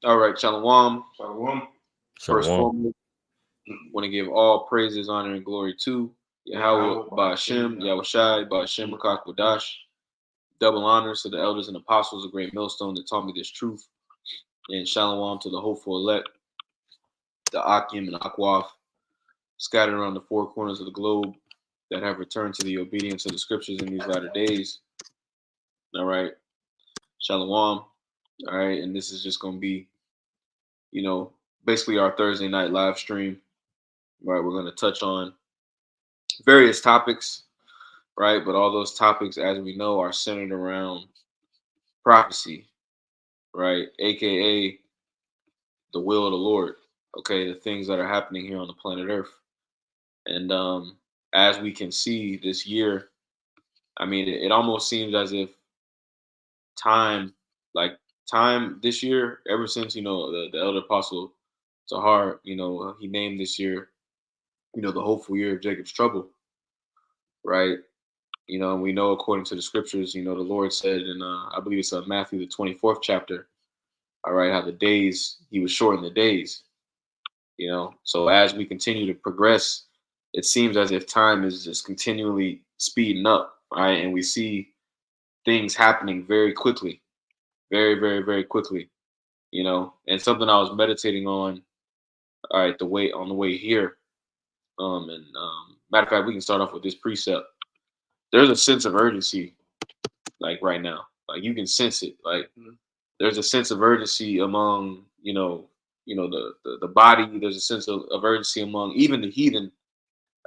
All right, Shalom. Shalom. First Shalom. foremost, want to give all praises, honor, and glory to Yahweh, Ba'ashem, Yahushai, Ba'ashem, Rakak, Wadash. Double honors to the elders and apostles of Great Millstone that taught me this truth. And Shalom to the hopeful elect, the Akim and Akwaf, scattered around the four corners of the globe that have returned to the obedience of the scriptures in these latter days. All right. Shalom. All right. And this is just going to be, basically our Thursday night live stream. Right. We're going to touch on various topics, right? But all those topics, as we know, are centered around prophecy, right? AKA the will of the Lord, okay? The things that are happening here on the planet Earth. And as we can see this year, I mean, it almost seems as if time, like time this year, ever since, the elder apostle Tahar, he named this year, the hopeful year of Jacob's trouble, right? And we know according to the scriptures, the Lord said in, I believe it's Matthew, the 24th chapter, all right, how he was shortening the days, So as we continue to progress, it seems as if time is just continually speeding up, right? And we see things happening very quickly, very, very, very quickly, And something I was meditating on, all right, on the way here. Matter of fact, we can start off with this precept. There's a sense of urgency, like right now, like you can sense it. Like there's a sense of urgency among, the body. There's a sense of urgency among even the heathen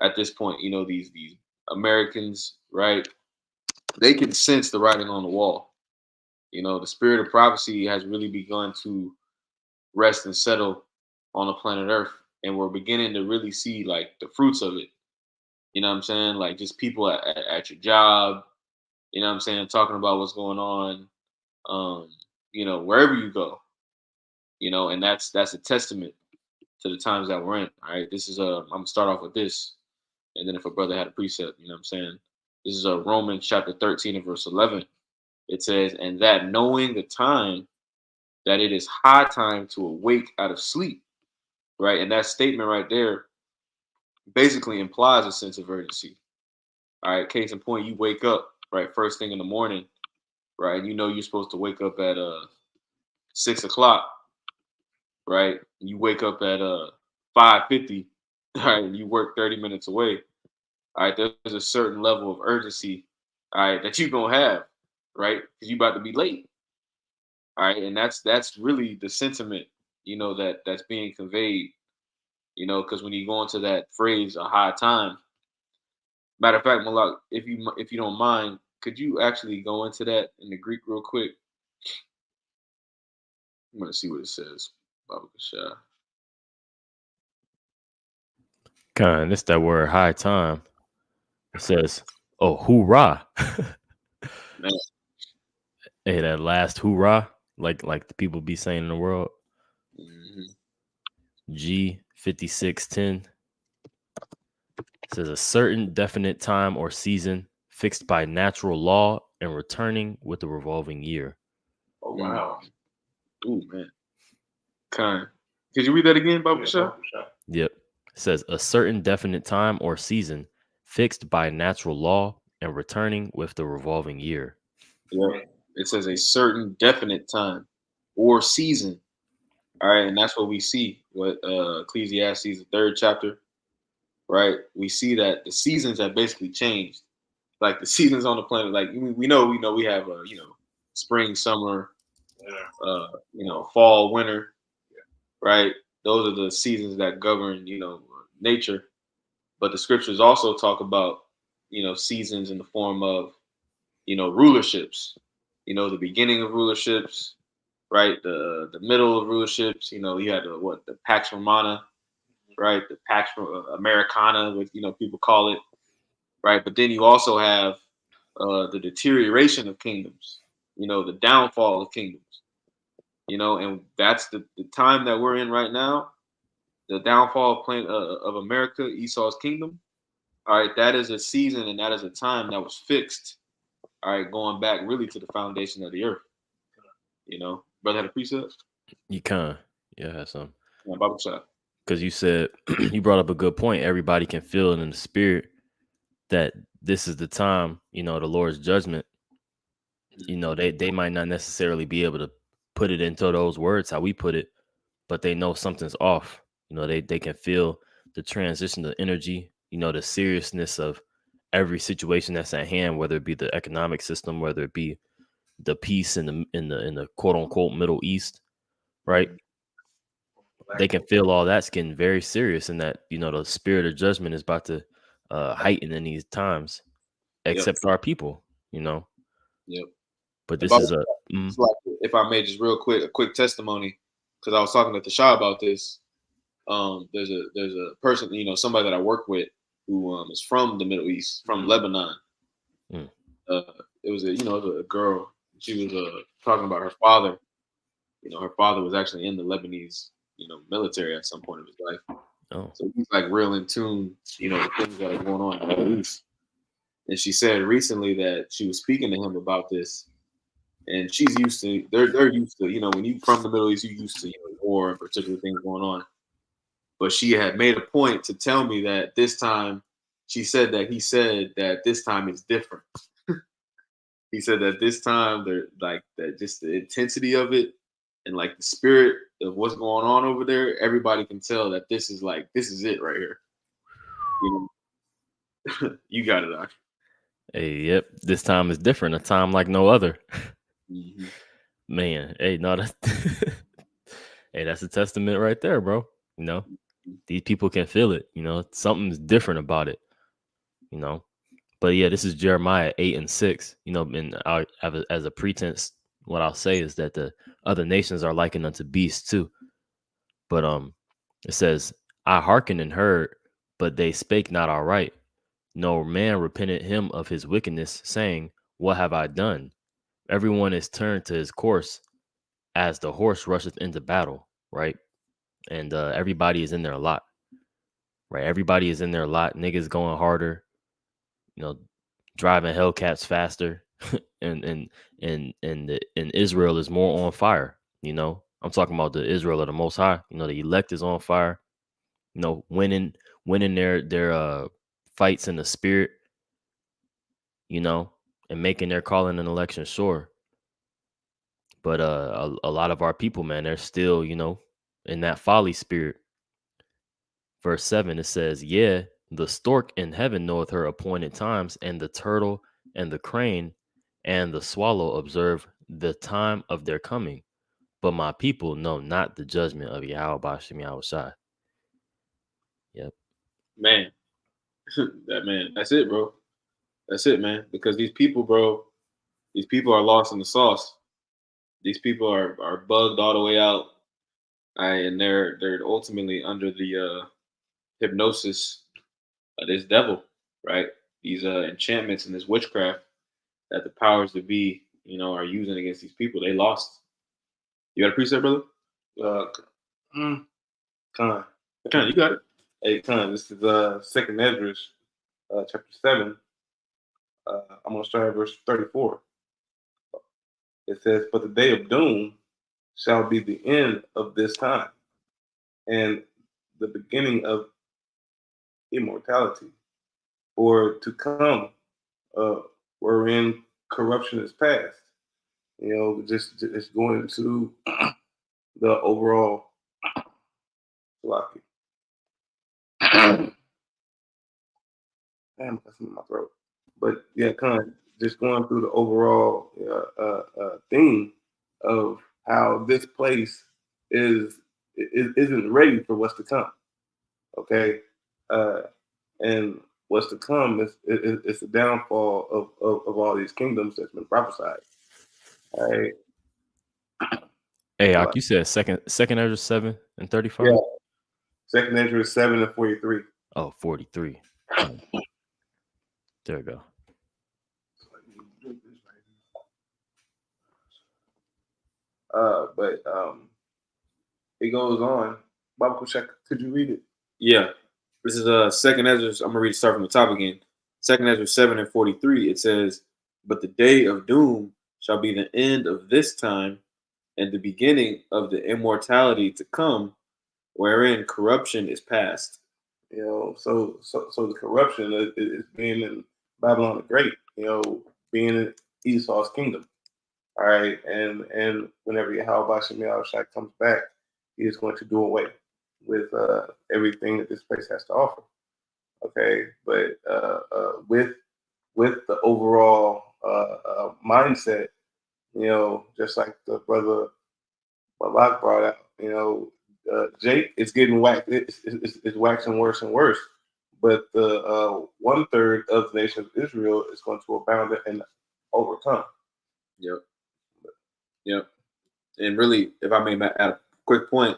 at this point. These Americans, right? They can sense the writing on the wall. The spirit of prophecy has really begun to rest and settle on the planet Earth, and we're beginning to really see like the fruits of it. You know what I'm saying? Like just people at your job, you know what I'm saying, talking about what's going on, wherever you go, and that's a testament to the times that we're in. All right. This is I'm gonna start off with this. And then if a brother had a precept, you know what I'm saying? This is Romans chapter 13 and verse 11. It says, and that knowing the time, that it is high time to awake out of sleep, right? And that statement right there basically implies a sense of urgency. All right, case in point, you wake up, right, first thing in the morning, right? And you're supposed to wake up at 6 o'clock, right? You wake up at 5:50, right? And you work 30 minutes away. All right, there's a certain level of urgency, all right, that you're gonna have, right? Because you're about to be late. All right, and that's really the sentiment, that's being conveyed, because when you go into that phrase, a high time. Matter of fact, Malak, if you don't mind, could you actually go into that in the Greek real quick? I'm gonna see what it says. Baba Kasha. Kind, it's that word high time. It says, oh, hoorah. Man, Hey, that last hoorah, like the people be saying in the world. mhm. G5610 says a certain definite time or season fixed by natural law and returning with the revolving year. Oh wow. Ooh, man. Kind. Could you read that again, Baba Kasha? Yep. It says a certain definite time or season fixed by natural law and returning with the revolving year. Yeah. It says a certain definite time or season. All right, and that's what we see with Ecclesiastes, the third chapter, right? We see that the seasons have basically changed. Like the seasons on the planet, like we know we have spring, summer, fall, winter, right? Those are the seasons that govern nature. But the scriptures also talk about seasons in the form of rulerships. The beginning of rulerships, right? The middle of rulerships. You had the Pax Romana, right? The Pax Americana, what people call it, right? But then you also have the deterioration of kingdoms, the downfall of kingdoms, and that's the time that we're in right now. The downfall of America, Esau's kingdom. All right, that is a season and that is a time that was fixed. All right, going back really to the foundation of the earth. Brother had a precept. You can. Yeah, have some. Yeah, Bible shot. Because you said you brought up a good point. Everybody can feel it in the spirit that this is the time, the Lord's judgment. They might not necessarily be able to put it into those words how we put it, but they know something's off. They can feel the transition, the energy, the seriousness of every situation that's at hand, whether it be the economic system, whether it be the peace in the quote unquote Middle East, right? They can feel all that's getting very serious, and that the spirit of judgment is about to heighten in these times, Yep. except our people, Yep. But And this is it's like, if I may, just real quick, a quick testimony, because I was talking to Tasha about this. There's a person, somebody that I work with who is from the Middle East, from Lebanon. Mm. It was a girl. She was talking about her father. Her father was actually in the Lebanese, military at some point of his life. Oh. So he's like real in tune, the things that are going on in the Middle East. And she said recently that she was speaking to him about this, and she's used to. They're used to, when you from the Middle East, you're used to war and particular things going on. But she had made a point to tell me that this time, he said that this time is different. He said that this time they're like that, just the intensity of it and like the spirit of what's going on over there. Everybody can tell that this is it right here. You got it, Doc. Hey, yep. This time is different. A time like no other. Mm-hmm. Man, hey, no, that's hey, that's a testament right there, bro. These people can feel it. Something's different about it. But yeah, this is Jeremiah 8:6. And as a pretense, what I'll say is that the other nations are likened unto beasts too. But it says, I hearkened and heard, but they spake not aright. No man repented him of his wickedness, saying, what have I done? Everyone is turned to his course, as the horse rusheth into battle, right? And everybody is in there a lot, right? Everybody is in there a lot. Niggas going harder, driving Hellcats faster, and Israel is more on fire. I'm talking about the Israel of the Most High. The elect is on fire. Winning their fights in the spirit. And making their calling and election sure. But a lot of our people, man, they're still, in that folly spirit. Verse 7, it says, yeah, the stork in heaven knoweth her appointed times, and the turtle and the crane and the swallow observe the time of their coming. But my people know not the judgment of Yahweh Bashim Yahushai. Yep. Man, that's it, bro. That's it, man. Because these people, bro, are lost in the sauce. These people are bugged all the way out, and they're ultimately under the hypnosis of this devil, right? These enchantments and this witchcraft that the powers that be, are using against these people. They lost. You got a precept, brother? Con. You got it. Hey, Con, this is Second Ezra, chapter 7. I'm gonna start at verse 34. It says, but the day of doom shall be the end of this time, and the beginning of immortality, or to come, wherein corruption is past. Just going into the overall philosophy. Damn, that's in my throat. But yeah, kind of just going through the overall theme of how this place isn't ready for what's to come. Okay, and what's to come is the downfall of all these kingdoms that's been prophesied. All right. Hey, Ak, you said second Ezra 7:35? Yeah. Second Ezra 7:43. Oh, 43. There we go. But it goes on. Baba Kushak, could you read it? Yeah. This is Second Ezra. I'm gonna read start from the top again. Second Ezra 7:43. It says, but the day of doom shall be the end of this time, and the beginning of the immortality to come, wherein corruption is past. So the corruption is being in Babylon the Great. Being in Esau's kingdom. All right, and whenever Yahweh Shemiah Shai comes back, he is going to do away with everything that this place has to offer. Okay, but with the overall mindset, just like the brother Malak brought out, Jake is getting whacked. It's waxing worse and worse. But the 1/3 of the nation of Israel is going to abound and overcome. Yep. And really, if I may add a quick point,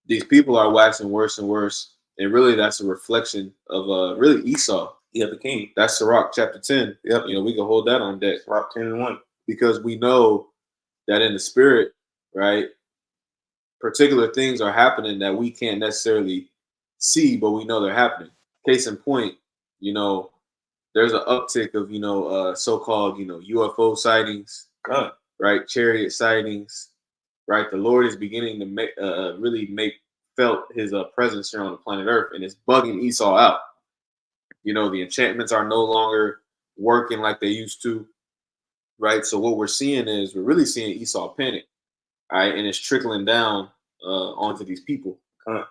these people are waxing worse and worse. And really, that's a reflection of really Esau. Yeah, the king. That's Sirach chapter 10. Yep. We can hold that on deck. Sirach 10:1. Because we know that in the spirit, right, particular things are happening that we can't necessarily see, but we know they're happening. Case in point, there's an uptick of, so-called, UFO sightings, right? Chariot sightings, right? The Lord is beginning to make felt his presence here on the planet Earth, and it's bugging Esau out. The enchantments are no longer working like they used to, right? So what we're seeing is we're really seeing Esau panic, all right? And it's trickling down onto these people. Baba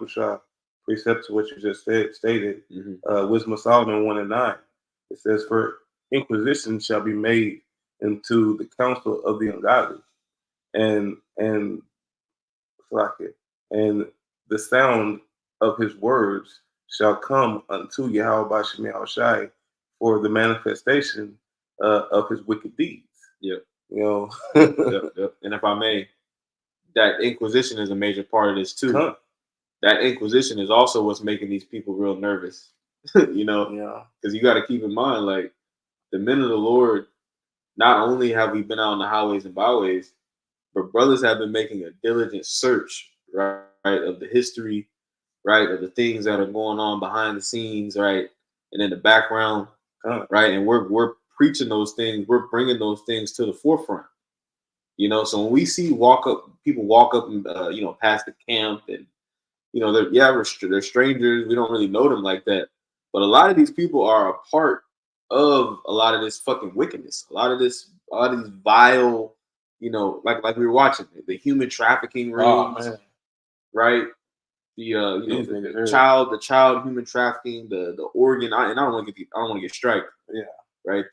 Kusha, precept to what you just stated, Wisdom of Solomon 1:9. It says, "For inquisition shall be made into the counsel of the ungodly, and the sound of his words shall come unto Yahweh Shemiah Shai for the manifestation of his wicked deeds." Yep. Yep. And if I may, that inquisition is a major part of this too. That inquisition is also what's making these people real nervous. Because you got to keep in mind, like, the men of the Lord, not only have we been out on the highways and byways, but brothers have been making a diligent search, right, of the history, right, of the things that are going on behind the scenes, right, and in the background, right, and we're preaching those things, we're bringing those things to the forefront. So when we see people walk up and past the camp, and they're strangers, we don't really know them like that, but a lot of these people are a part of a lot of this fucking wickedness, a lot of these vile, like we were watching the human trafficking rings, right? The child human trafficking, the organ, and I don't want to get striked, right?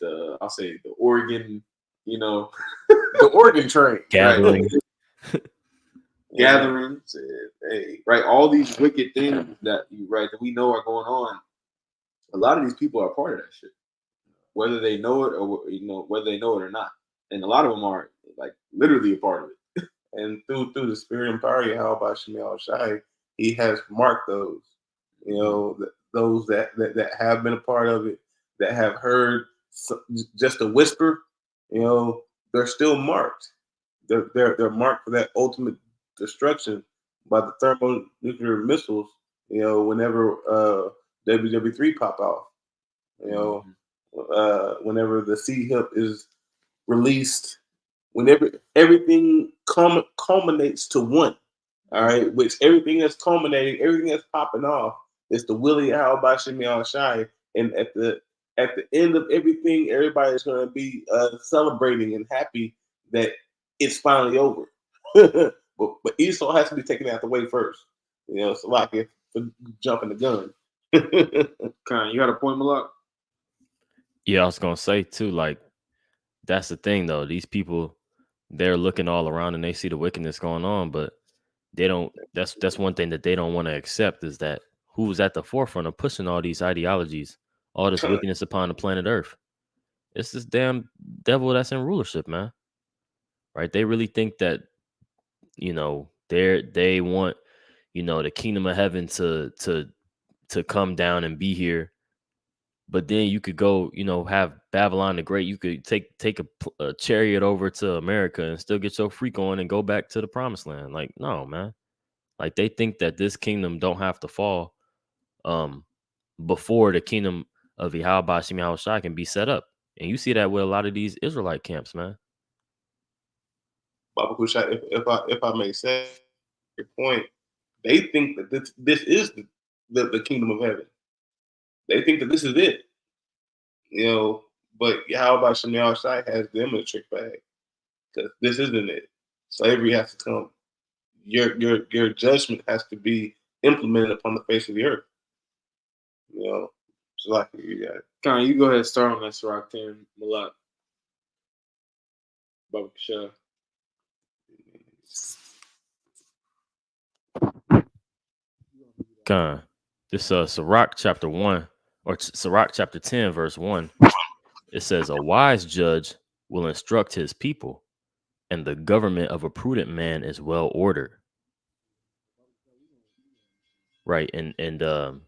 I'll say the organ, the organ trade, gathering, right? Gatherings, right? All these wicked things that we know are going on. A lot of these people are part of that shit, whether they know it or whether they know it or not. And a lot of them are like literally a part of it. And through the spirit and power of Yahweh Shemiah Shai, he has marked those, those that have been a part of it, that have heard just a whisper, they're still marked. They're marked for that ultimate destruction by the thermonuclear missiles, whenever WW3 pop off, whenever the C-HIP is released, whenever everything culminates to one, all right, which everything that's culminating, everything that's popping off is the will of Yahweh Shemiah Shai, and at the end of everything, everybody's going to be celebrating and happy that it's finally over. But Esau has to be taken out the way first. So like if jumping the gun. You got a point, Malak? Yeah, I was gonna say too, like, that's the thing though. These people, they're looking all around and they see the wickedness going on, but they don't. That's one thing that they don't want to accept, is that who's at the forefront of pushing all these ideologies, all this wickedness upon the planet Earth. It's this damn devil that's in rulership, man. Right? They really think that they want the kingdom of heaven to come down and be here. But then you could go, have Babylon the Great. You could take a chariot over to America and still get your freak on and go back to the promised land. Like, no, man. Like, they think that this kingdom don't have to fall before the kingdom of Yahweh Shemiah Shai can be set up. And you see that with a lot of these Israelite camps, man. Baba Kushai, if I may say your point, they think that this is the kingdom of heaven. They think that this is it. You know, but how about Shemel Shai has them in a trick bag? Because this isn't it. Slavery has to come. Your judgment has to be implemented upon the face of the earth. You know, so like you got it. Con, you go ahead and start on that Sirach 10, Malak. Baba Kasha. Con. This Sirach chapter 1 or Sirach chapter 10 verse 1. It says a wise judge will instruct his people, and the government of a prudent man is well ordered. Right, and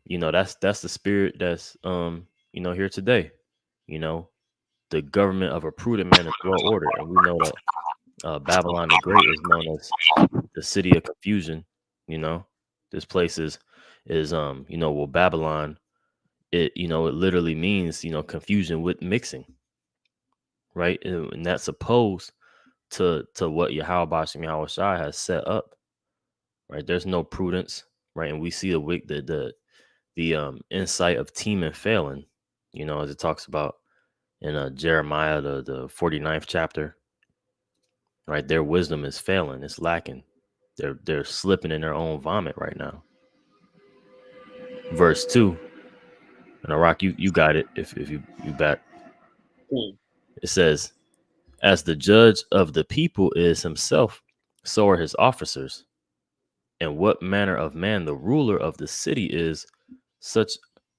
you know, that's the spirit that's you know, here today. You know, the government of a prudent man is well ordered, and we know that Babylon the Great is known as the city of confusion. You know, this place is you know, well, Babylon, it, you know, it literally means, you know, confusion with mixing, right? And that's opposed to what Yahweh Bashim Yahweh Shai has set up, right? There's no prudence, right? And we see the insight of teaming failing, you know, as it talks about in Jeremiah, the 49th chapter, right? Their wisdom is failing, it's lacking. They're slipping in their own vomit right now. Verse 2, and Arak, you got it if you back. It says, as the judge of the people is himself, so are his officers. And what manner of man the ruler of the city is, such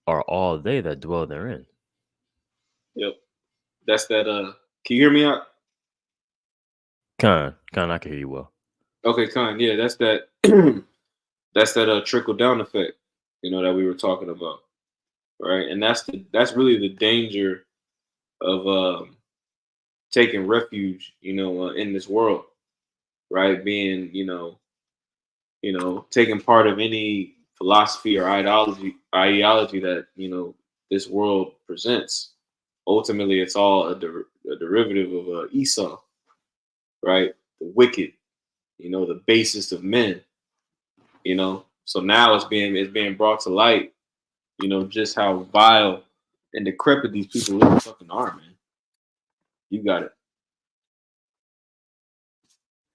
are all they that dwell therein. Yep. That's that. Can you hear me out? Khan, I can hear you well. Okay, Con. Yeah, that's that. That's that trickle down effect, you know, that we were talking about, right? And that's really the danger of taking refuge, you know, in this world, right? Being, you know, taking part of any philosophy or ideology that, you know, this world presents. Ultimately, it's all a derivative of Esau, right? The wicked, you know, the basest of men, you know. So now it's being brought to light, you know, just how vile and decrepit these people really fucking are, man. You got it.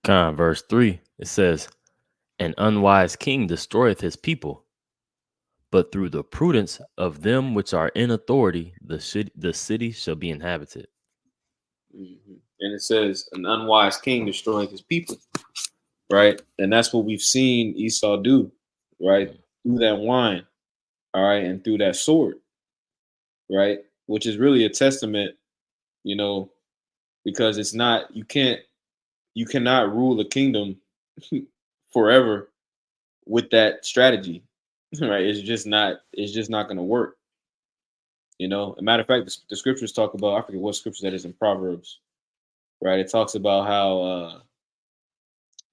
Khan, verse 3, it says, an unwise king destroyeth his people, but through the prudence of them which are in authority, the city shall be inhabited. Mm-hmm. And it says, an unwise king destroyeth his people, right? And that's what we've seen Esau do, right? Through that wine, all right, and through that sword, right? Which is really a testament, you know, because it's not, you cannot rule a kingdom forever with that strategy, right? It's just not going to work. You know, a matter of fact, the scriptures talk about, I forget what scripture that is in Proverbs, right? It talks about how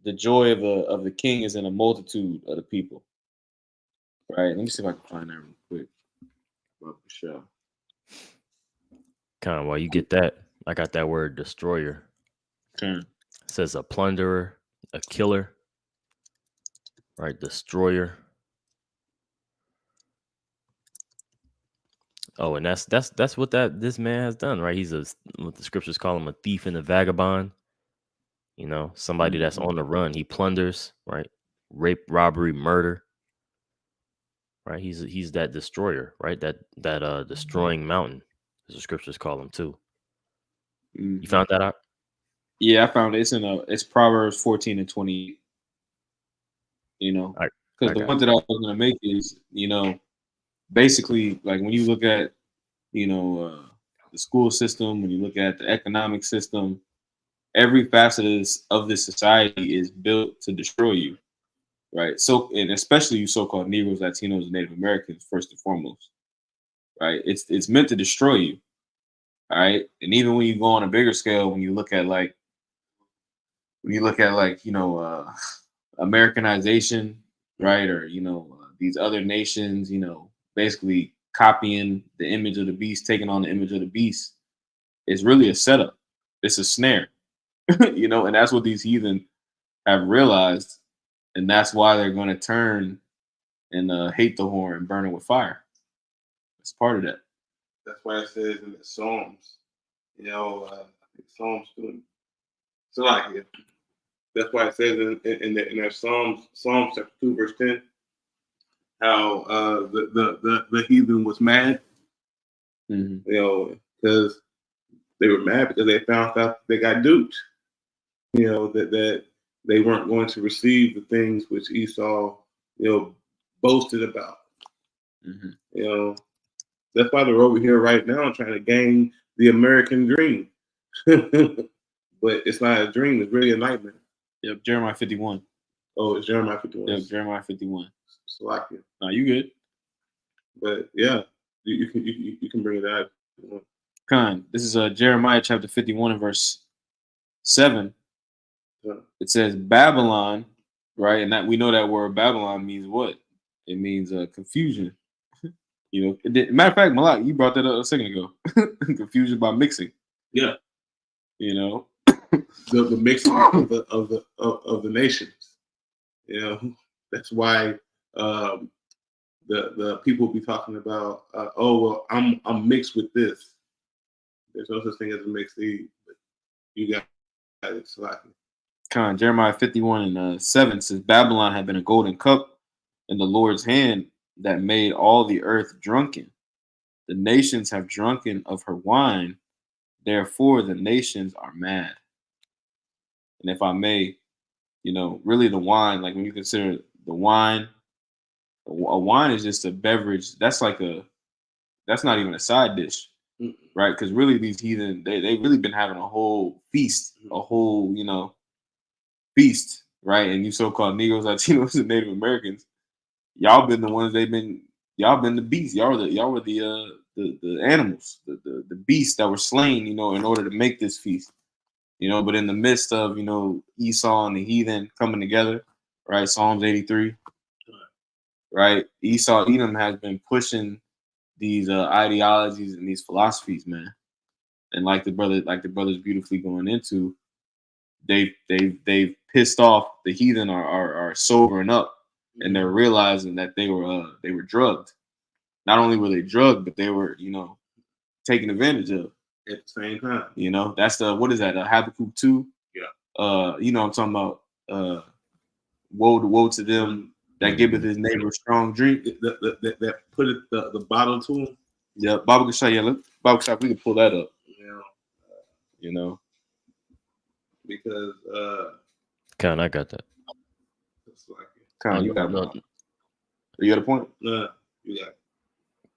the joy of the king is in a multitude of the people, right? Let me see if I can find that real quick. For sure. Khan, while you get that, I got that word destroyer. Okay. It says a plunderer, a killer, right? Destroyer. Oh, and that's what this man has done, right? He's what the scriptures call him, a thief and a vagabond. You know, somebody that's on the run. He plunders, right? Rape, robbery, murder. Right? He's that destroyer, right? That destroying mountain, as the scriptures call him too. You found that out? Yeah, I found it. It's Proverbs 14 and 20. You know, because the point that I was going to make is, you know, basically, like when you look at, you know, the school system, when you look at the economic system, every facet of this society is built to destroy you, right? So, and especially you so-called Negroes, Latinos, and Native Americans, first and foremost, right? It's meant to destroy you, all right? And even when you go on a bigger scale, when you look at like, you know, Americanization, right? Or, you know, these other nations, you know, basically copying the image of the beast, taking on the image of the beast, is really a setup. It's a snare, You know, and that's what these heathen have realized, and that's why they're going to turn and hate the horn and burn it with fire. It's part of that. That's why it says in the Psalms, I think Psalms 2. So like, that's why it says in their Psalms chapter 2 verse 10, how the heathen was mad, because they were mad because they found out they got duped, that they weren't going to receive the things which Esau, boasted about. That's why they're over here right now trying to gain the American dream. But it's not a dream, it's really a nightmare. Yep, Jeremiah 51. Oh, it's Jeremiah 51. Yep, Jeremiah 51. Slovakia. No, you good. But yeah, you can bring it out. Khan, this is Jeremiah chapter 51 and verse 7. Yeah. It says Babylon, right? And that we know that word Babylon means what? It means confusion. Matter of fact, Malak, you brought that up a second ago. Confusion by mixing. Yeah. The mixing of the nations. That's why the people be talking about, I'm mixed with this. There's no such thing as a mixed seed, but you got it. Khan, Jeremiah 51 and 7 says Babylon had been a golden cup in the Lord's hand that made all the earth drunken. The nations have drunken of her wine, therefore the nations are mad. And if I may, really the wine, like when you consider the wine, a wine is just a beverage. That's not even a side dish, right? Because really these heathen, they really been having a whole feast, feast, right? And you so-called Negroes, Latinos, and Native Americans, y'all been the ones y'all been the beasts. Y'all were the animals, the beasts that were slain, in order to make this feast. But in the midst of, Esau and the heathen coming together, right? Psalms 83, right? Edom has been pushing these ideologies and these philosophies, man. And like the brothers beautifully going into, they've pissed off the heathen are sobering up, and they're realizing that they were drugged. Not only were they drugged, but they were, taken advantage of. At the same time. That's what is that? Habakkuk 2? Yeah. I'm talking about woe to them that giveth his neighbor strong drink. That put it the bottle to him. Yeah, Baba Kashai, we can pull that up. Because Khan, I got that. it's like Khan, you got it. You got a point? No, you got it.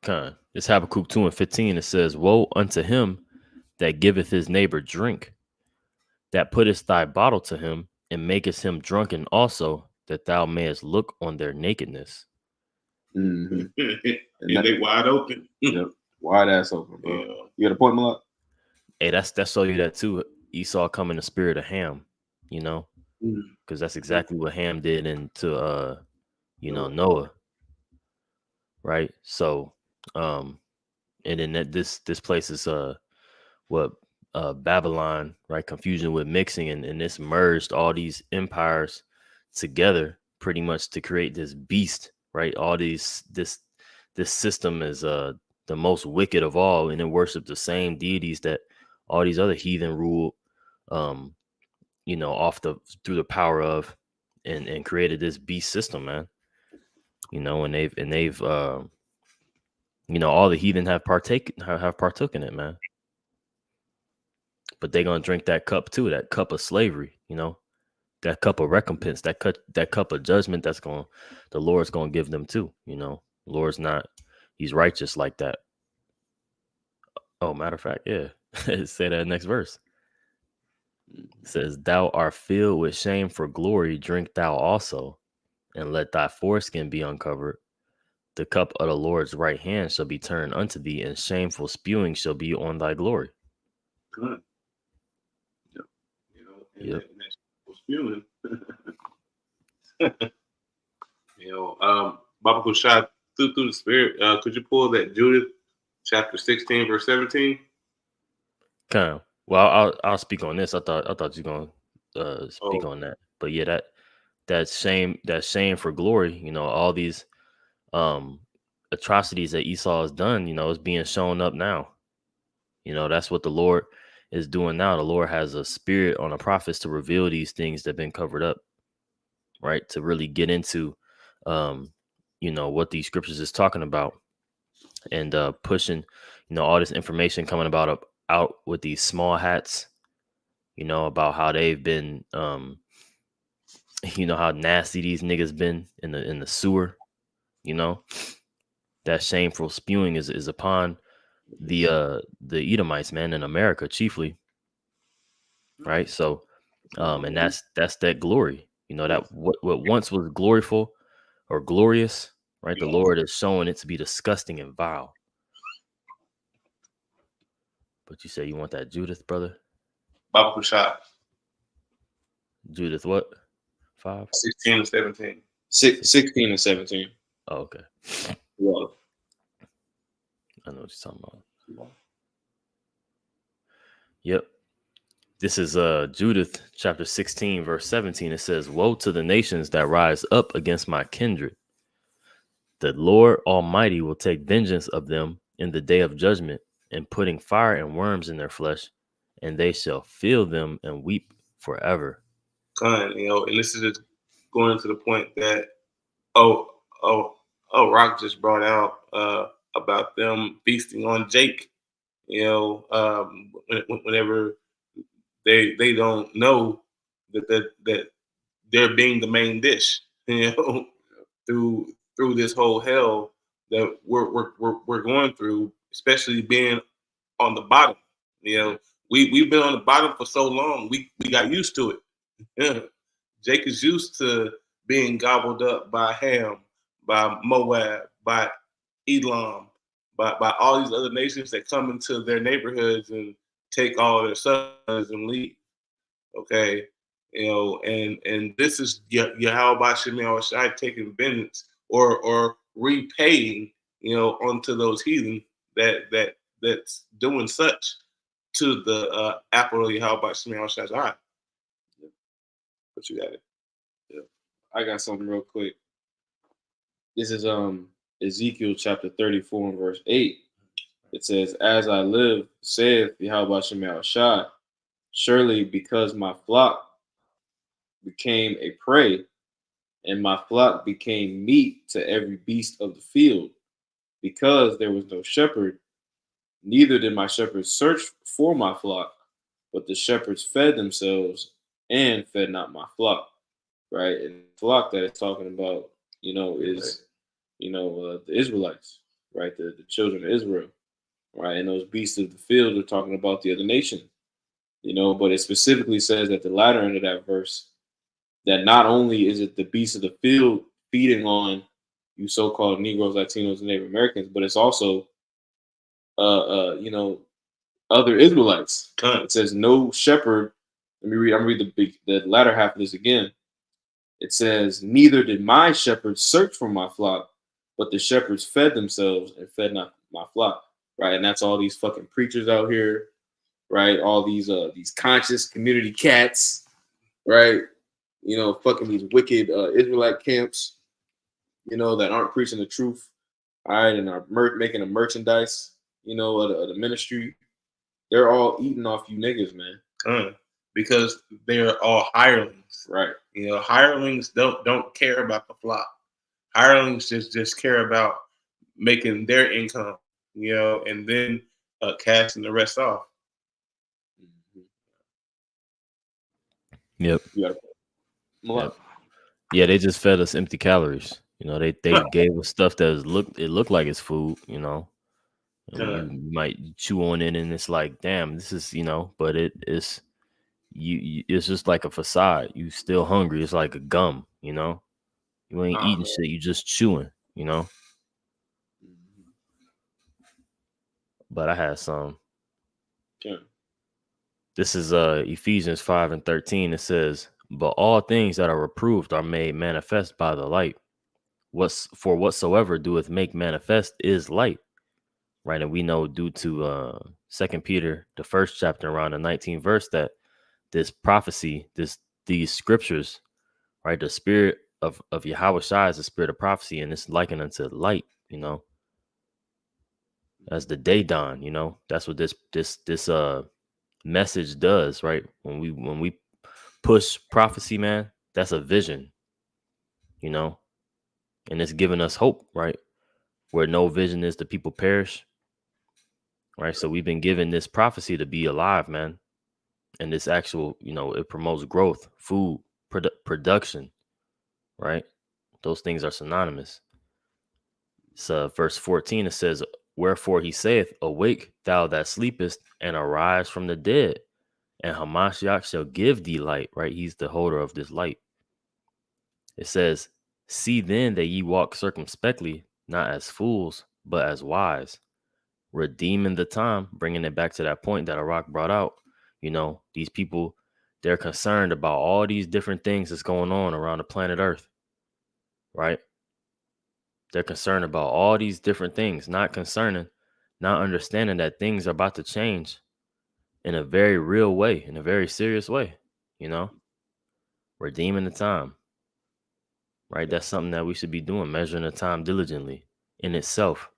Khan, it's Habakkuk 2 and 15. It says, woe unto him that giveth his neighbor drink, that puttest thy bottle to him, and makest him drunken also, that thou mayest look on their nakedness. And they wide open. Yep. Wide ass open, bro. Yeah. You got a point, Malak? Hey, that's show you that too. Esau come in the spirit of Ham, because that's exactly what Ham did into Noah, right? So and then this place is Babylon, right? Confusion with mixing, and this merged all these empires together pretty much to create this beast, right? All this system is the most wicked of all, and it worships the same deities that all these other heathen ruled through the power of, and created this beast system, man. And they've all the heathen have partook in it, man. But they're gonna drink that cup too, that cup of slavery, that cup of recompense, that cup of judgment the Lord's gonna give them too. Lord's he's righteous like that. Oh, matter of fact, yeah. Say that next verse. It says, thou art filled with shame for glory, drink thou also, and let thy foreskin be uncovered. The cup of the Lord's right hand shall be turned unto thee, and shameful spewing shall be on thy glory. Good. Yep. And spewing. Baba Kushai through the spirit. Could you pull that Judith chapter 16 verse 17? Come. Well, I'll speak on this. I thought you were gonna speak on that. But yeah, that shame for glory, all these atrocities that Esau has done, is being shown up now. That's what the Lord is doing now. The Lord has a spirit on the prophets to reveal these things that have been covered up, right? To really get into what these scriptures is talking about, and pushing, all this information coming about out with these small hats, about how they've been how nasty these niggas been in the sewer, that shameful spewing is upon the Edomites, man, in America chiefly, right? So and that's that glory, that what once was gloriful or glorious, right? The Lord is showing it to be disgusting and vile. But you say you want that Judith, brother? Baba Kushab. Judith what? 5? 16 and 17. 16 and 17. Oh, okay. Well, I know what you're talking about. Yep. This is Judith chapter 16, verse 17. It says, "Woe to the nations that rise up against my kindred. The Lord Almighty will take vengeance of them in the day of judgment, and putting fire and worms in their flesh, and they shall feel them and weep forever." And this is just going to the point that Rock just brought out about them feasting on Jake. Whenever they don't know that they're being the main dish, through this whole hell that we're going through, especially being on the bottom. We've been on the bottom for so long, we got used to it. Yeah. Jake is used to being gobbled up by Ham, by Moab, by Elam, by all these other nations that come into their neighborhoods and take all of their sons and leave. Okay, and this is Yahweh Shemel Shai taking vengeance or repaying, onto those heathen that's doing such to the apple of Yahweh Shemel Shai. But you got it. Yeah. I got something real quick. This is Ezekiel chapter 34 and verse 8. It says, "As I live, saith Yahweh Shemel Shai, surely because my flock became a prey, and my flock became meat to every beast of the field, because there was no shepherd, neither did my shepherds search for my flock, but the shepherds fed themselves and fed not my flock." Right? And the flock that it's talking about, is, the Israelites, right? The children of Israel, right? And those beasts of the field are talking about the other nation, but it specifically says at the latter end of that verse that not only is it the beasts of the field feeding on you so-called Negroes, Latinos, and Native Americans, but it's also, other Israelites. It says no shepherd. Let me read. I'm gonna read the latter half of this again. It says, "Neither did my shepherds search for my flock, but the shepherds fed themselves and fed not my flock." Right, and that's all these fucking preachers out here, right? All these conscious community cats, right? Fucking these wicked Israelite camps, that aren't preaching the truth, all right, and are making a merchandise, of the ministry. They're all eating off you niggas, man. Because they're all hirelings, right? Hirelings don't care about the flock. Hirelings just care about making their income, and then casting the rest off. Yep. Yep. Yeah, they just fed us empty calories. They gave us stuff that looked like it's food. And you might chew on it, and it's like, damn, this is but it's. It's just like a facade. You still hungry. It's like a gum, You ain't eating shit. You just chewing, But I had some. Yeah. This is Ephesians 5 and 13. It says, "But all things that are reproved are made manifest by the light. Whatsoever doeth make manifest is light." Right, and we know due to Second Peter, the first chapter, around the 19th verse, that this prophecy, these scriptures, right? The spirit of Yahweh Shai is the spirit of prophecy, and it's likened unto light, as the day dawn, That's what this message does, right? When we push prophecy, man, that's a vision, and it's giving us hope, right? Where no vision is, the people perish, right? So we've been given this prophecy to be alive, man. And this actual, it promotes growth, food, production, right? Those things are synonymous. So verse 14, it says, wherefore he saith, awake thou that sleepest, and arise from the dead, and Hamashiach shall give thee light, right? He's the holder of this light. It says, see then that ye walk circumspectly, not as fools, but as wise, redeeming the time, bringing it back to that point that Arak brought out. These people, they're concerned about all these different things that's going on around the planet Earth, right? They're concerned about all these different things, not understanding that things are about to change in a very real way, in a very serious way, redeeming the time, right? That's something that we should be doing, measuring the time diligently in itself,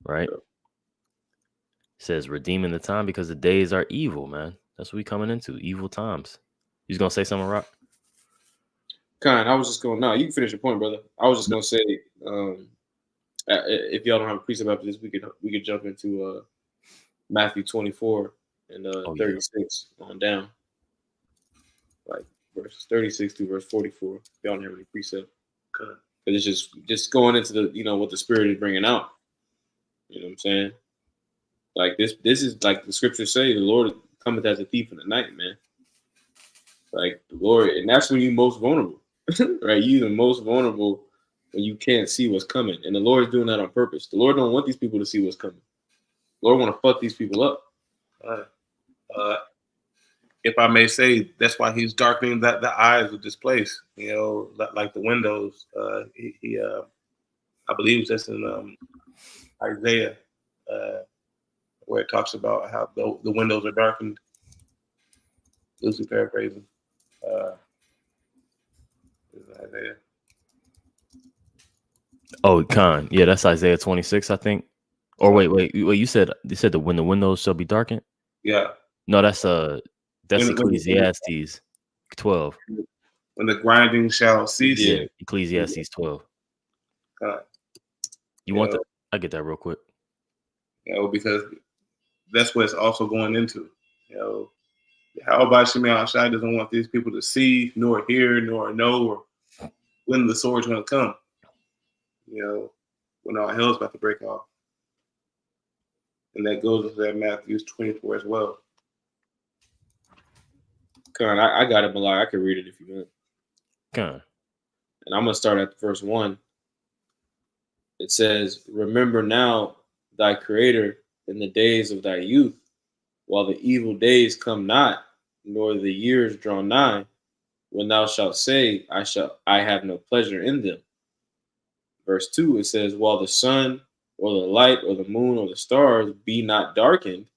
right? It says redeeming the time because the days are evil, man. That's what we coming into, evil times. You was gonna say something, Rock? Kind, I was just going. No, you can finish your point, brother. I was just gonna say, if y'all don't have a precept after this, we could jump into Matthew 24 and 36 on down, like verse 36 to verse 44. If y'all don't have any precept, because it's just going into the what the Spirit is bringing out. You know what I'm saying? Like this is like the scriptures say, the Lord cometh as a thief in the night, man. Like the Lord, and that's when you're most vulnerable, right? You're the most vulnerable when you can't see what's coming, and the Lord's doing that on purpose. The Lord don't want these people to see what's coming. The Lord want to fuck these people up. If I may say, that's why He's darkening the eyes of this place. Like the windows. He I believe that's in Isaiah, where it talks about how the windows are darkened. Loosely paraphrasing. Isaiah. Oh, Khan. Yeah, that's Isaiah 26, I think. Or wait. You said that when the windows shall be darkened? Yeah. No, that's Ecclesiastes 12. When the grinding shall cease. Yeah, Ecclesiastes 12. You want that? I get that real quick. Because that's what it's also going into. How about Shemai Shai doesn't want these people to see, nor hear, nor know, or when the sword's going to come. When all hell's about to break off. And that goes into that Matthew 24 as well. Con, I got it, Malai. I can read it if you want. Con. And I'm going to start at verse 1. It says, remember now thy Creator in the days of thy youth, while the evil days come not, nor the years draw nigh, when thou shalt say, I have no pleasure in them. Verse 2, it says, while the sun or the light or the moon or the stars be not darkened,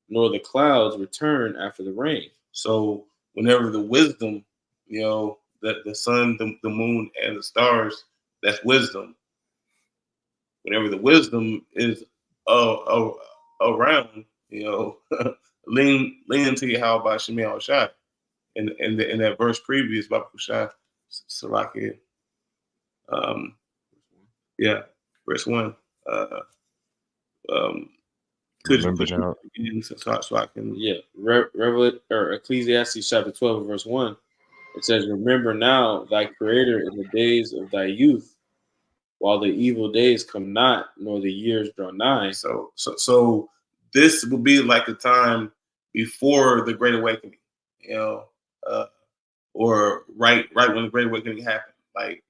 nor the clouds return after the rain. So whenever the wisdom, that the sun, the moon, and the stars, that's wisdom. Whenever the wisdom is around, lean into Yahweh Shemai Shai. In that verse previous, Babu Shai, Salaki. Verse 1. Could remember you now? so I can Ecclesiastes chapter 12 verse 1. It says, remember now thy Creator in the days of thy youth, while the evil days come not, nor the years draw nigh. So this will be like a time before the Great Awakening, or right when the Great Awakening happened, like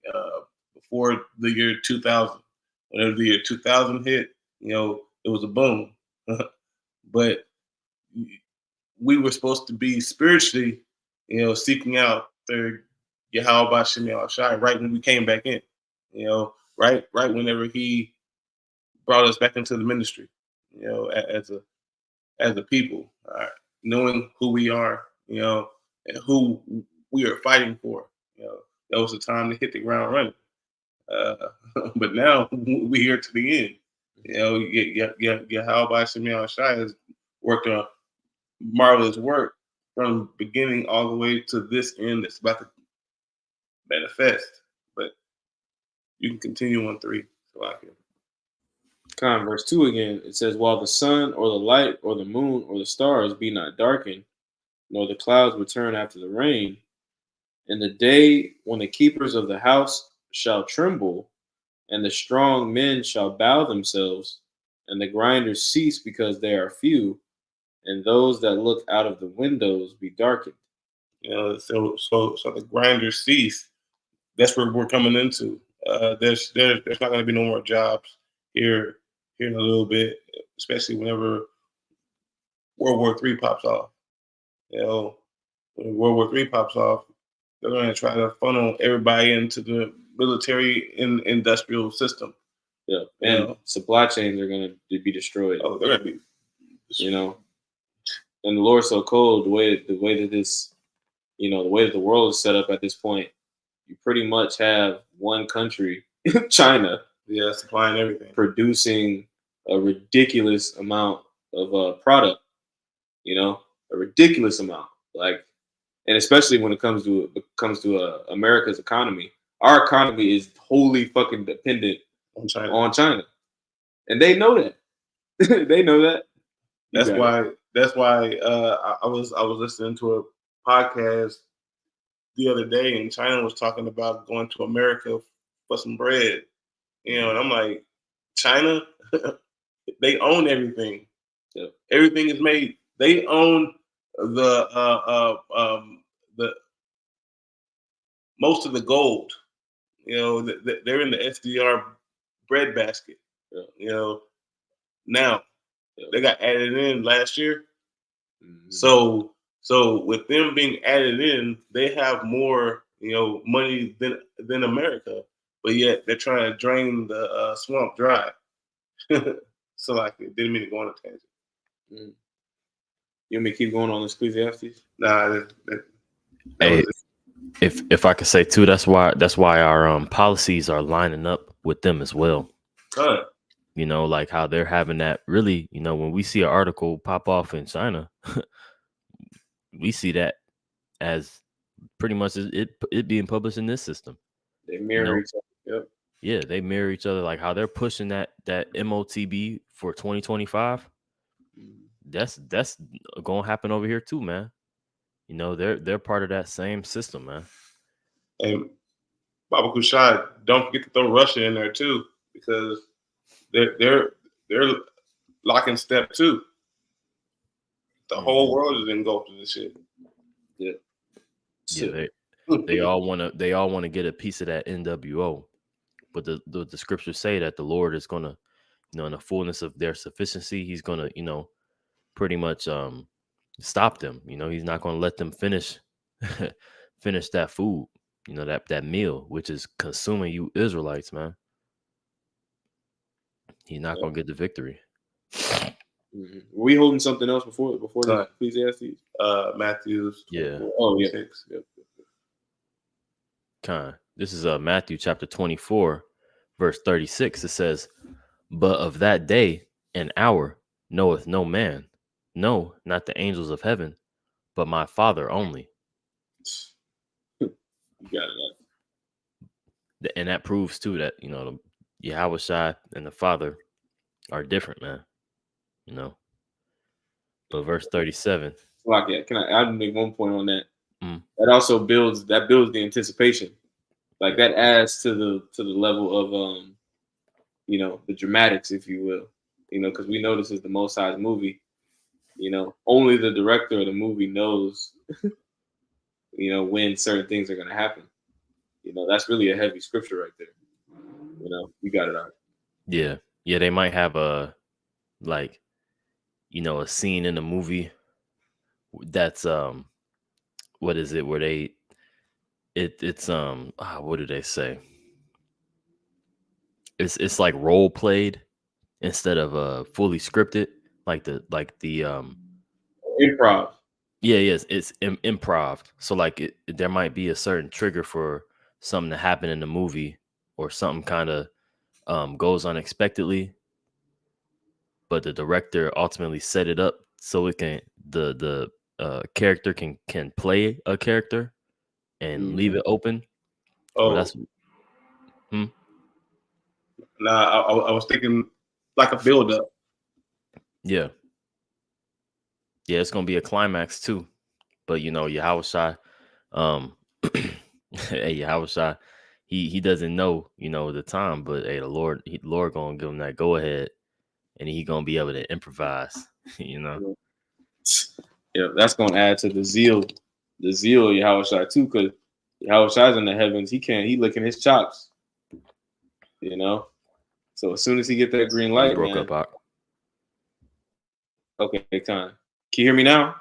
before the year 2000. Whenever the year 2000 hit, it was a boom. But we were supposed to be spiritually, seeking out the Yahweh Shemai Shai right when we came back in, right whenever He brought us back into the ministry, as as a people, knowing who we are, and who we are fighting for. That was the time to hit the ground running. But now we here to the end. Yahweh Shemiah Shai has worked on marvelous work from beginning all the way to this end that's about to manifest. But you can continue on 3. So I can. Verse 2 again, it says, while the sun or the light or the moon or the stars be not darkened, nor the clouds return after the rain, in the day when the keepers of the house shall tremble, and the strong men shall bow themselves, and the grinders cease because they are few, and those that look out of the windows be darkened. So the grinders cease. That's where we're coming into. There's not going to be no more jobs here in a little bit, especially whenever World War III pops off. When World War III pops off, they're going to try to funnel everybody into the military and industrial system. Yeah, and supply chains are going to be destroyed. Oh, they're going to be. And the Lord's so cold. The way that this, the way that the world is set up at this point, you pretty much have one country, China, supplying everything, producing a ridiculous amount of product. A ridiculous amount. And especially when it comes to America's economy, our economy is wholly fucking dependent on China, and they know that. They know that. That's why I was listening to a podcast the other day, and China was talking about going to America for some bread. And I'm like, China, they own everything. Yeah. Everything is made. They own the most of the gold. They're in the SDR bread basket. Yeah. Now they got added in last year. Mm-hmm. So with them being added in, they have more money than America, but yet they're trying to drain the swamp dry. So didn't mean to go on a tangent. Mm. You want me to keep going on Ecclesiastes? Nah. Hey, if I could say too, that's why our policies are lining up with them as well. Huh. Like how they're having that really, when we see an article pop off in China, we see that as pretty much it being published in this system. They mirror each other. Yep. Yeah, they mirror each other. Like how they're pushing that MOTB for 2025. That's gonna happen over here too, man. They're part of that same system, man. And Baba Kushai, don't forget to throw Russia in there too, because they're locking step too. The whole world is engulfed in this shit. Yeah. Yeah, they all want to get a piece of that NWO, but the scriptures say that the Lord is gonna, in the fullness of their sufficiency, He's gonna, pretty much stop them. He's not gonna let them finish that food, that meal, which is consuming you Israelites, man. He's not gonna get the victory. Mm-hmm. Were we holding something else before the Ecclesiastes? Matthew's. Yeah. Oh yeah. 6. Yep. This is Matthew chapter 24, verse 36. It says, "But of that day and hour knoweth no man, no, not the angels of heaven, but my Father only." You got it. And that proves too that the Yahweh Shai and the Father are different, man. But verse 37. Can I make one point on that? That also builds the anticipation. That adds to the level of the dramatics, if you will. Because we know this is the Most High's movie. Only the director of the movie knows when certain things are going to happen. That's really a heavy scripture right there. You got it out. Yeah, they might have a a scene in the movie that's what is it where it's what do they say? It's like role played instead of fully scripted. like the Improv. yeah, yes, it's improv. So like there might be a certain trigger for something to happen in the movie, or something kind of goes unexpectedly, but the director ultimately set it up so it can the character can play a character and leave it open. Well, Oh, that's hmm, nah, I was thinking like a build up. yeah, yeah. It's gonna be a climax too. But you know, Yahushua, um, hey, Yahushua, he doesn't know, you know, the time, but hey, Lord gonna give him that go ahead, and he gonna be able to improvise, you know. Yeah, that's gonna add to the zeal of Yahushua too, because Yahushua's in the heavens. He licking his chops, you know. So as soon as he get that green You light, broke up, man. Ak. Okay, con. Can you hear me now?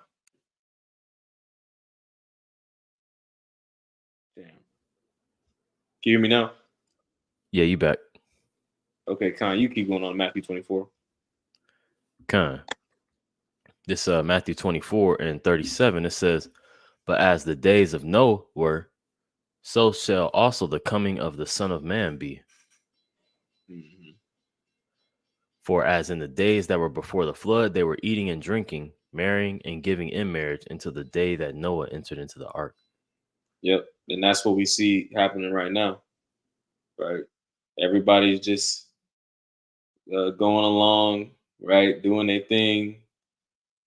Damn. Can you hear me now? Yeah, you back. Okay, con. You keep going on Matthew 24. Kind. This Matthew 24 and 37, it says, "But as the days of Noah were, so shall also the coming of the Son of Man be. Mm-hmm. For as in the days that were before the flood, they were eating and drinking, marrying and giving in marriage until the day that Noah entered into the ark." Yep, and that's what we see happening right now, right? Everybody's just going along, right, doing their thing,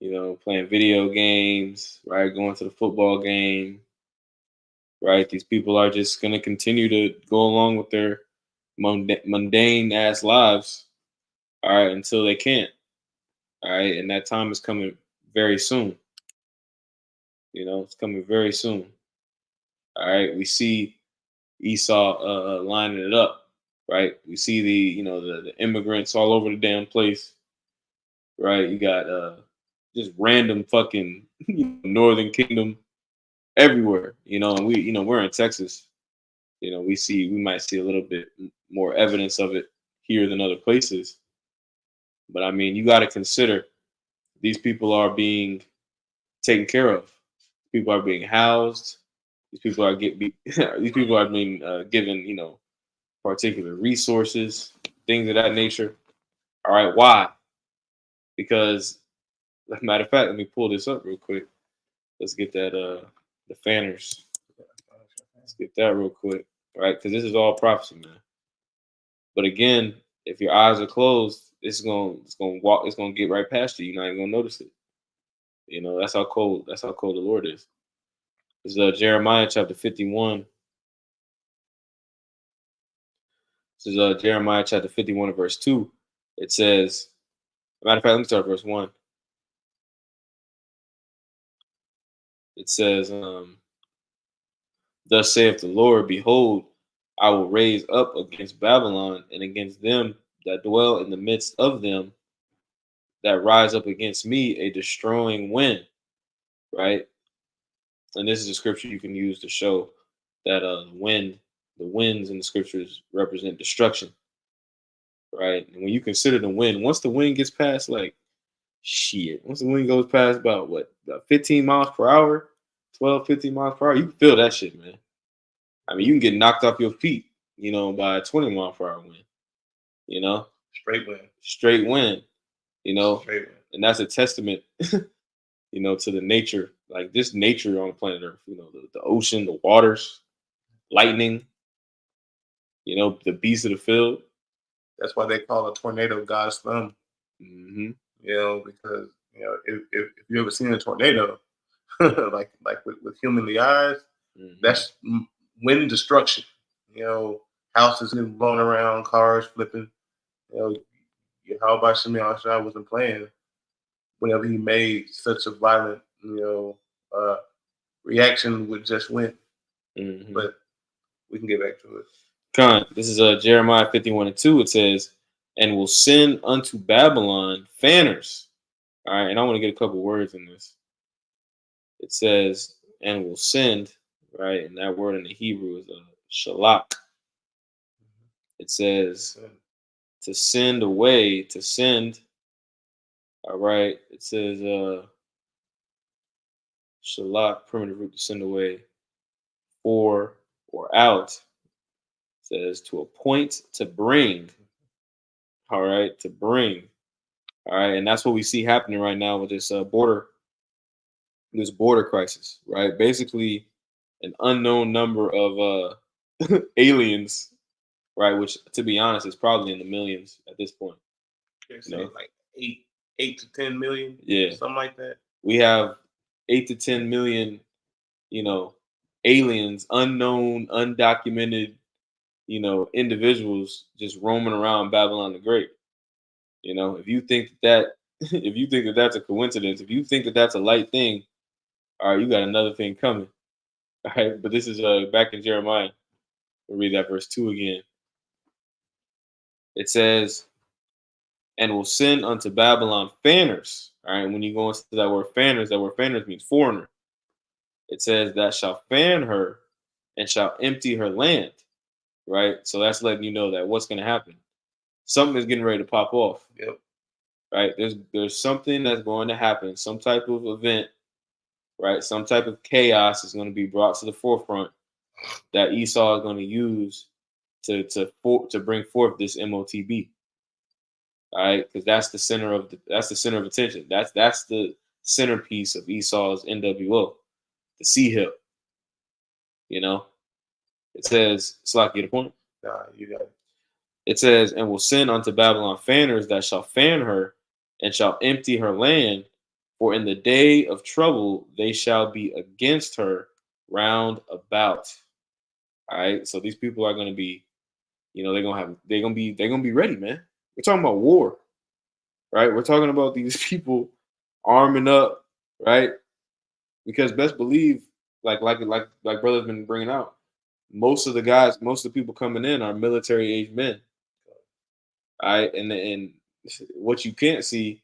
you know, playing video games, right, going to the football game, right. These people are just going to continue to go along with their mundane ass lives, all right, until they can't, all right, and that time is coming very soon. You know, it's coming very soon. All right, we see Esau lining it up, right? We see the immigrants all over the damn place, right? You got just random fucking Northern Kingdom everywhere, you know, and we're in Texas. You know, we might see a little bit more evidence of it here than other places. But I mean, you got to consider these people are being taken care of. People are being housed. These people are these people are being given, you know, particular resources, things of that nature. All right, why? Because, as a matter of fact, let me pull this up real quick. Let's get that the fanners. Let's get that real quick, all right? Because this is all prophecy, man. But again, if your eyes are closed, it's gonna get right past you. You're not even gonna notice it. You know, that's how cold the Lord is. This is Jeremiah chapter 51. This is Jeremiah chapter 51 and verse 2. It says, matter of fact, let me start verse 1. It says, "Thus saith the Lord, behold, I will raise up against Babylon and against them that dwell in the midst of them that rise up against me a destroying wind." Right? And this is a scripture you can use to show that the winds in the scriptures represent destruction. Right? And when you consider the wind, once the wind gets past once the wind goes past about 15 miles per hour, 12, 15 miles per hour, you can feel that shit, man. I mean, you can get knocked off your feet, you know, by a 20 mile per hour wind, you know, straight wind, you know, Straight wind. and that's a testament, you know, to the nature, like this nature on planet Earth, you know, the ocean, the waters, lightning, you know, the beasts of the field. That's why they call a tornado God's thumb. Mm-hmm. You know, because you know if you ever seen a tornado, like with humanly eyes, Mm-hmm. that's wind destruction. You know, houses getting blown around, cars flipping. You know, how about Shemi Al wasn't playing whenever he made such a violent, reaction with just wind. Mm-hmm. But we can get back to it. Con, this is Jeremiah 51 and 2. It says, "And will send unto Babylon fanners." All right, and I want to get a couple words in this. It says, "And will send," right? And that word in the Hebrew is shalak. It says to send away, to send, All right. It says Shalak, primitive root to send away, for or out. It says to appoint, to bring. All right, to bring. All right, and that's what we see happening right now with this border crisis, right? Basically, an unknown number of aliens, right? Which, to be honest, is probably in the millions at this point. They're saying like 8 to 10 million, Yeah, something like that. We have 8 to 10 million, aliens, unknown, undocumented, individuals just roaming around Babylon the Great. If you think that, if you think that that's a coincidence, if you think that that's a light thing, all right, you got another thing coming. All right, but this is back in Jeremiah. We'll read that verse 2 again. It says, and will send unto Babylon fanners. All right, when you go into that word fanners means foreigner. It says that shall fan her and shall empty her land. Right, so that's letting you know that what's going to happen. Something is getting ready to pop off. Yep. Right, there's something that's going to happen. Some type of event. Right, some type of chaos is going to be brought to the forefront that Esau is going to use to bring forth this MOTB. All right, because that's the center of attention. That's the centerpiece of Esau's NWO, the C hip. It says, Slack, get a point. Nah, you got it. It says, and will send unto Babylon fanners that shall fan her and shall empty her land. For in the day of trouble they shall be against her round about. All right, so these people are going to be, they're going to be ready, man. We're talking about war, right? We're talking about these people arming up, right? Because best believe, like brother's been bringing out, most of the people coming in are military age men. All right, and what you can't see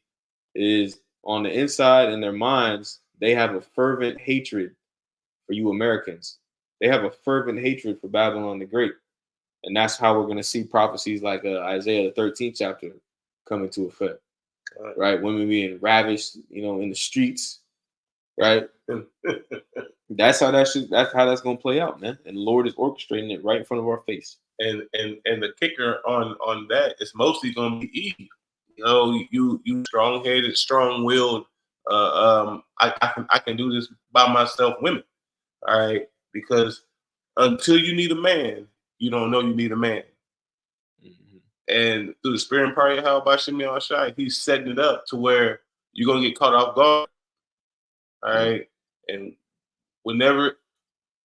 is on the inside in their minds, they have a fervent hatred for you Americans. They have a fervent hatred for Babylon the Great. And that's how we're going to see prophecies like Isaiah the 13th chapter come into effect. Right? Women being ravished, in the streets. Right? That's how that's going to play out, man. And the Lord is orchestrating it right in front of our face. And the kicker on that is mostly going to be Eve. You strong-headed, strong-willed. I can do this by myself, women. All right, because until you need a man, you don't know you need a man. Mm-hmm. And through the spirit and power of Yahweh Shemi Al-Shai, he's setting it up to where you're gonna get caught off guard. All right, and whenever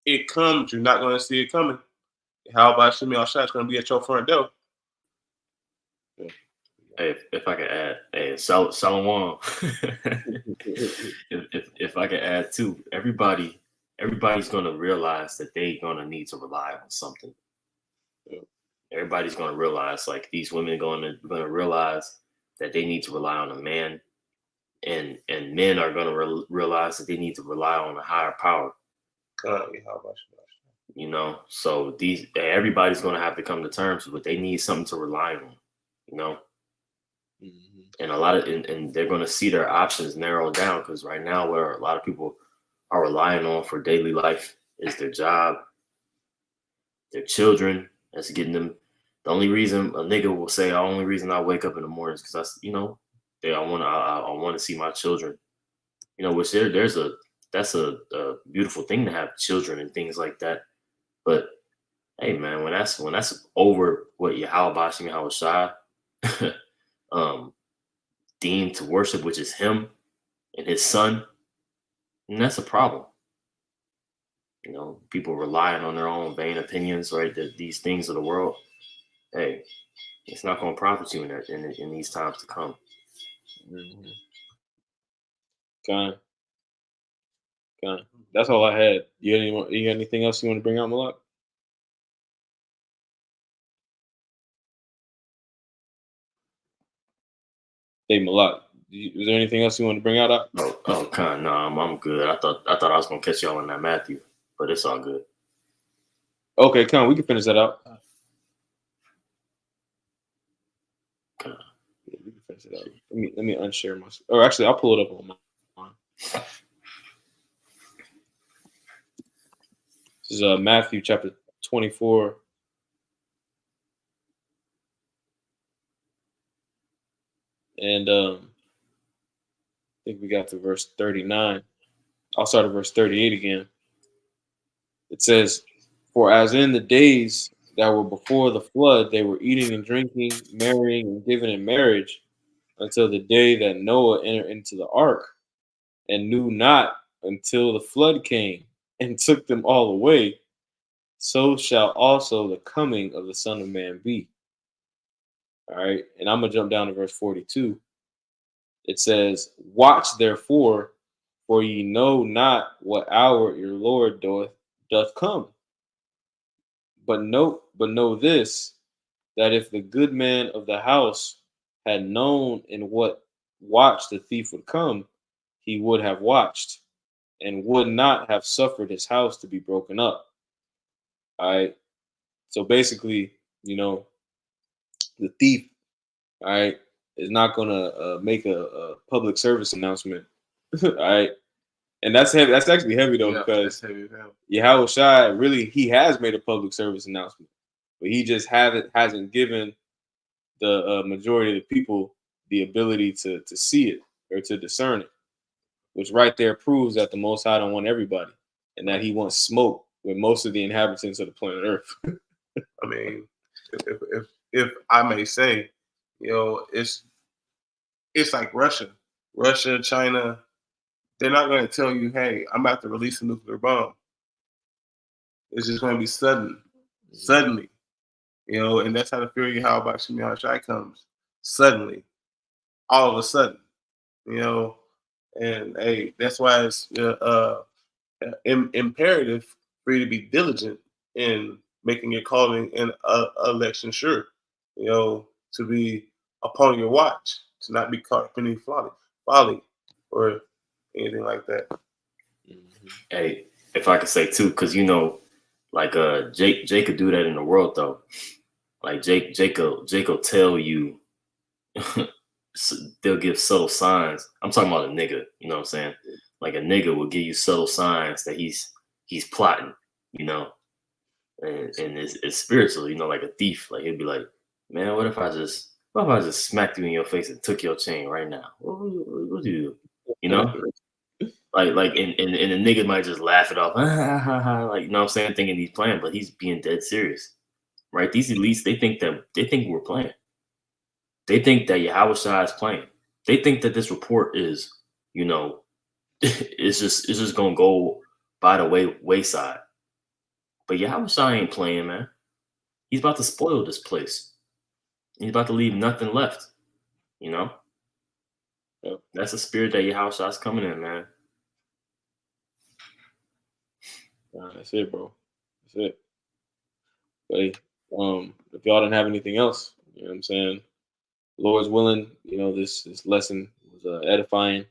it comes, you're not gonna see it coming. Yahweh Shemi Al-Shai is gonna be at your front door. Hey, if I could add, Salomon. if I could add too, everybody's gonna realize that they're gonna need to rely on something. Everybody's gonna realize, like, these women gonna realize that they need to rely on a man, and men are gonna realize that they need to rely on a higher power. So everybody's gonna have to come to terms with it. They need something to rely on. And and they're going to see their options narrow down, because right now where a lot of people are relying on for daily life is their job, their children. That's getting them. The only reason a nigga will say, the only reason I wake up in the morning is because I want to see my children. Which that's a beautiful thing to have children and things like that. But hey, man, when that's over what Yahweh Shai deemed to worship, which is him and his son, and that's a problem. People relying on their own vain opinions, right? That these things of the world, hey, it's not going to profit you in these times to come. Okay. That's all I had. You got anything else you want to bring out, Malak? Hey, Malak, is there anything else you want to bring out? No, I'm good. I thought I was gonna catch y'all on that Matthew, but it's all good. Okay, come on, we can finish that out. Where's it at? Let me unshare my. Or actually, I'll pull it up on mine. This is Matthew chapter 24. And I think we got to verse 39. I'll start at verse 38 again. It says, "For as in the days that were before the flood, they were eating and drinking, marrying and giving in marriage, until the day that Noah entered into the ark, and knew not until the flood came and took them all away. So shall also the coming of the Son of Man be." All right. And I'm going to jump down to verse 42. It says, "Watch therefore, for ye know not what hour your Lord doth come. But know this, that if the good man of the house had known in what watch the thief would come, he would have watched, and would not have suffered his house to be broken up." All right. So basically, the thief, all right, is not gonna make a public service announcement. All right. And that's heavy. That's actually heavy though, because Yahweh Shai really, he has made a public service announcement, but he just hasn't given the majority of the people the ability to see it or to discern it, which right there proves that the Most High don't want everybody, and that he wants smoke with most of the inhabitants of the planet Earth. I mean, if I may say, it's like Russia, China. They're not going to tell you, "Hey, I'm about to release a nuclear bomb." It's just going to be suddenly, and that's how the fury of How about Shemi Shai comes suddenly, all of a sudden, and hey, that's why it's imperative for you to be diligent in making your calling and election sure, to be upon your watch, to not be caught up in any folly, or anything like that. Hey, if I could say too, because like Jake could do that in the world though. Like Jake will tell you, they'll give subtle signs. I'm talking about a nigga, you know what I'm saying? Like a nigga will give you subtle signs that he's plotting, and it's spiritual, like a thief. Like he'll be like, "Man, what if I just smacked you in your face and took your chain right now? What do you do?" Like and the nigga might just laugh it off, like, what I'm saying, thinking he's playing, but he's being dead serious, right? These elites, they think we're playing. They think that Yahweh Shai is playing. They think that this report is, it's just gonna go by the wayside. But Yahweh Shai ain't playing, man. He's about to spoil this place. He's about to leave nothing left. Yep. That's the spirit that Yahweh Shai is coming in, man. That's it, bro. That's it. But if y'all don't have anything else, you know what I'm saying? Lord's willing, this lesson was edifying.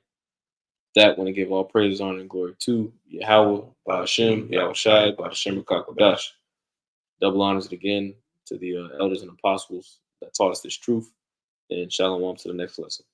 That want to give all praise, honor, and glory to Yahweh, Ba'ashem, Yahweh Shai, Ba'ashem Rakakodash. Double honors again to the elders and apostles that taught us this truth. And shalom to the next lesson.